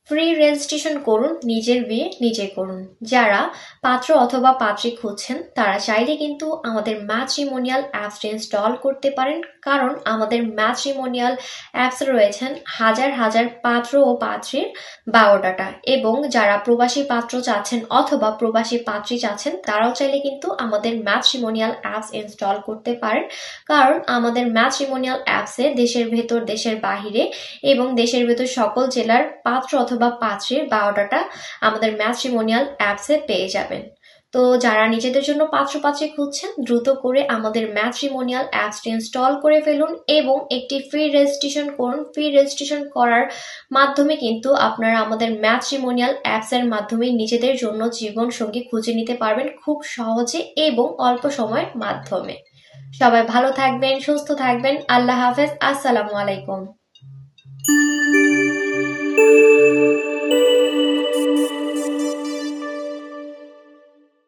Free registration করুন, নিজের বিয়ে নিজে করুন। যারা পাত্র অথবা পাত্রী খুঁজছেন তারা চাইলে কিন্তু আমাদের ম্যাট্রিমোনিয়াল অ্যাপসটি ইনস্টল করতে পারেন, কারণ আমাদের ম্যাট্রিমোনিয়াল অ্যাপস রয়েছেন হাজার হাজার পাত্র ও পাত্রীর বায়োডাটা। এবং যারা প্রবাসী পাত্র চাচ্ছেন অথবা প্রবাসী পাত্রী চাচ্ছেন তারাও চাইলে কিন্তু আমাদের ম্যাট্রিমোনিয়াল অ্যাপস ইনস্টল করতে পারেন, কারণ আমাদের ম্যাট্রিমোনিয়াল অ্যাপসে দেশের ভেতর, দেশের বাহিরে এবং দেশের ভেতর সকল জেলার পাত্র অথবা পাত্রীর বায়োডাটা আমাদের ম্যাট্রিমোনিয়াল অ্যাপসে পেয়ে যাবেন। তো যারা নিজেদের জন্য পাত্র পাত্রী খুঁজছেন দ্রুত করে আমাদের ম্যাট্রিমোনিয়াল অ্যাপসটি ইনস্টল করে ফেলুন এবং একটি ফ্রি রেজিস্ট্রেশন করুন। ফ্রি রেজিস্ট্রেশন করার মাধ্যমে কিন্তু আপনারা আমাদের ম্যাট্রিমোনিয়াল অ্যাপসের মাধ্যমে নিজেদের জন্য জীবন সঙ্গী খুঁজে নিতে পারবেন খুব সহজে এবং অল্প সময়ের মাধ্যমে। সবাই ভালো থাকবেন, সুস্থ থাকবেন। আল্লাহ হাফেজ। আসসালামু আলাইকুম।